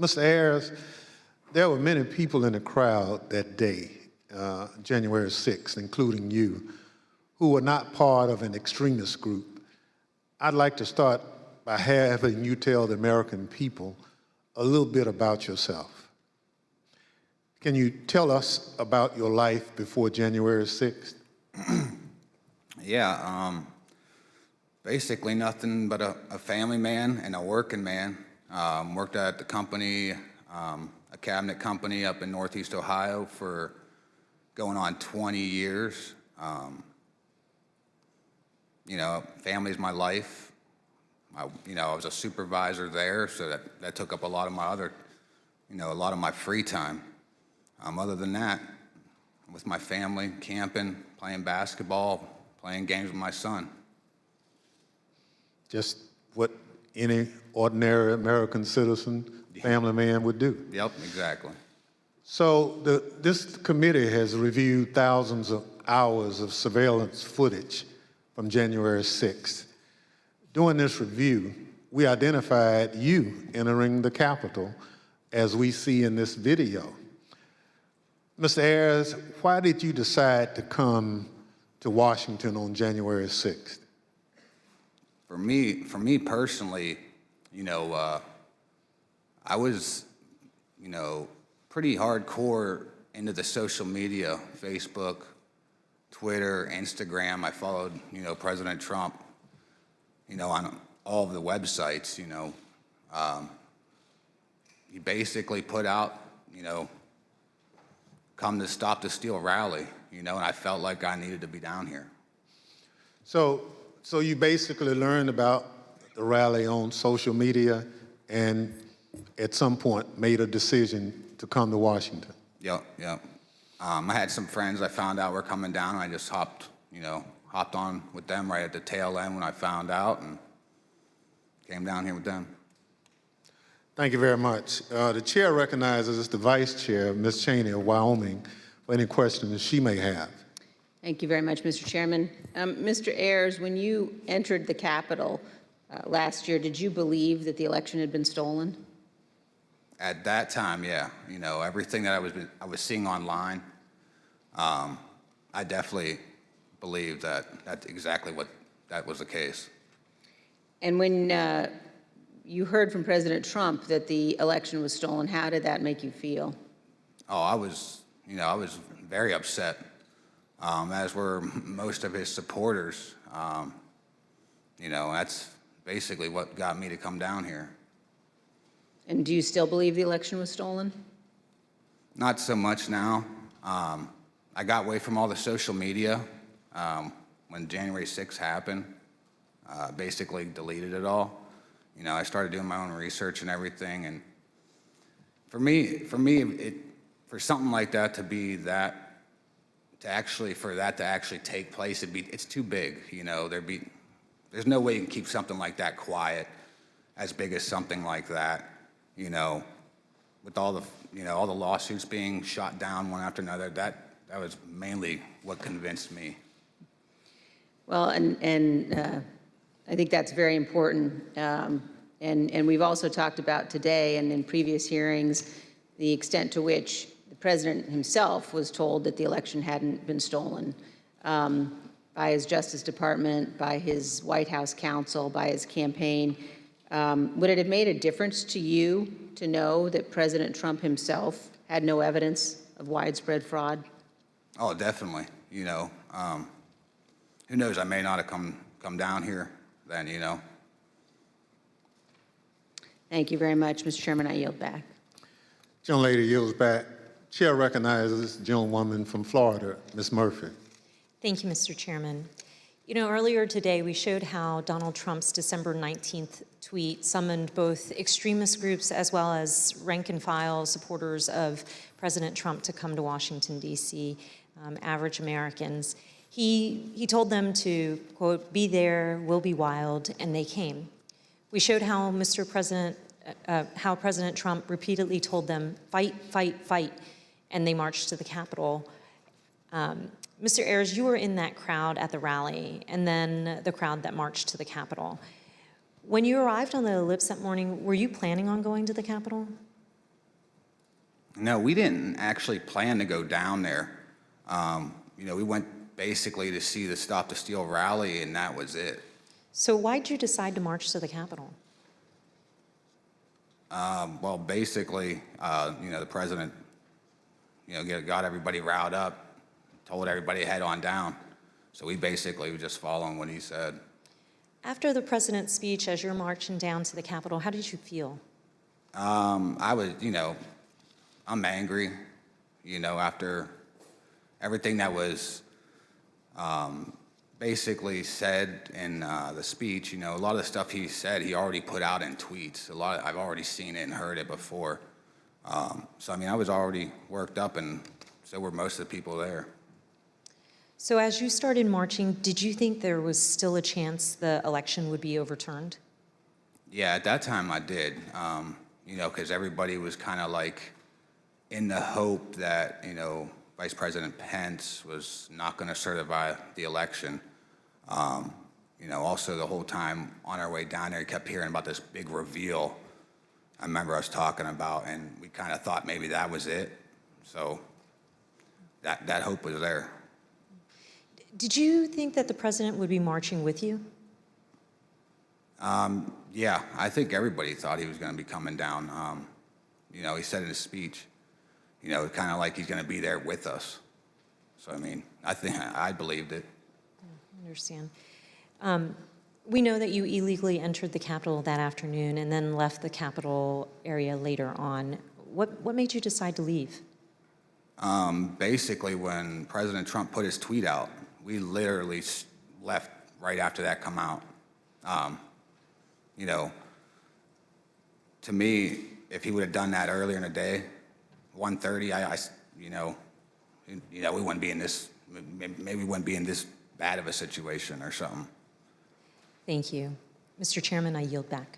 Mr. Ayers, there were many people in the crowd that day, January 6th, including you, who were not part of an extremist group. I'd like to start by having you tell the American people a little bit about yourself. Can you tell us about your life before January 6th? Yeah, basically nothing but a family man and a working man. Worked at the company, a cabinet company up in Northeast Ohio for going on 20 years. You know, family's my life. I was a supervisor there, so that took up a lot of my a lot of my free time. Other than that, with my family, camping, playing basketball, playing games with my son. Just what any ordinary American citizen, family man would do. Yep, exactly. So this committee has reviewed thousands of hours of surveillance footage from January 6th. During this review, we identified you entering the Capitol as we see in this video. Mr. Ayers, why did you decide to come to Washington on January 6th? For me personally, I was, pretty hardcore into the social media, Facebook, Twitter, Instagram. I followed, President Trump, on all of the websites, He basically put out, come to Stop the Steal rally, and I felt like I needed to be down here. So you basically learned about the rally on social media and at some point made a decision to come to Washington. Yep. I had some friends I found out were coming down, and I just hopped on with them right at the tail end when I found out and came down here with them. Thank you very much. The chair recognizes the vice chair, Ms. Cheney of Wyoming, for any questions she may have. Thank you very much, Mr. Chairman. Mr. Ayers, when you entered the Capitol last year, did you believe that the election had been stolen? At that time, yeah. Everything that I was seeing online, I definitely believed that that's exactly what that was the case. And when you heard from President Trump that the election was stolen, how did that make you feel? Oh, I was very upset, as were most of his supporters. That's basically what got me to come down here. And do you still believe the election was stolen? Not so much now. I got away from all the social media when January 6th happened. Basically deleted it all. I started doing my own research and everything. And for me, for something like that to be that, for that to actually take place, it's too big. There's no way you can keep something like that quiet, as big as something like that. With all the lawsuits being shot down one after another, that was mainly what convinced me. Well, and I think that's very important. And we've also talked about today and in previous hearings the extent to which the president himself was told that the election hadn't been stolen by his Justice Department, by his White House counsel, by his campaign. Would it have made a difference to you to know that President Trump himself had no evidence of widespread fraud? Oh, definitely. Who knows? I may not have come down here then. Thank you very much, Mr. Chairman. I yield back. Gentlelady yields back. Chair recognizes the gentlewoman from Florida, Ms. Murphy. Thank you, Mr. Chairman. Earlier today, we showed how Donald Trump's December 19th tweet summoned both extremist groups as well as rank-and-file supporters of President Trump to come to Washington, D.C., average Americans. He told them to, quote, "Be there, we'll be wild," and they came. We showed how how President Trump repeatedly told them, "Fight, fight, fight," and they marched to the Capitol. Mr. Ayers, you were in that crowd at the rally, and then the crowd that marched to the Capitol. When you arrived on the ellipse that morning, were you planning on going to the Capitol? No, we didn't actually plan to go down there. We went basically to see the Stop the Steal rally, and that was it. So why'd you decide to march to the Capitol? Well, basically, the president, got everybody riled up, told everybody to head on down. So we basically were just following what he said. After the president's speech, as you're marching down to the Capitol, how did you feel? I was, I'm angry, after everything that was basically said in the speech. A lot of the stuff he said, he already put out in tweets. I've already seen it and heard it before. So, I was already worked up, and so were most of the people there. So as you started marching, did you think there was still a chance the election would be overturned? Yeah, at that time I did, because everybody was kind of like in the hope that, Vice President Pence was not going to certify the election. Also the whole time on our way down there, we kept hearing about this big reveal I remember us talking about, and we kind of thought maybe that was it. So that hope was there. Did you think that the president would be marching with you? Yeah, I think everybody thought he was going to be coming down. He said in his speech, kind of like he's going to be there with us. So, I think I believed it. I understand. We know that you illegally entered the Capitol that afternoon and then left the Capitol area later on. What made you decide to leave? Basically, when President Trump put his tweet out, we literally left right after that come out. To me, if he would have done that earlier in the day, 1:30, we wouldn't be in this, maybe we wouldn't be in this bad of a situation or something. Thank you. Mr. Chairman, I yield back.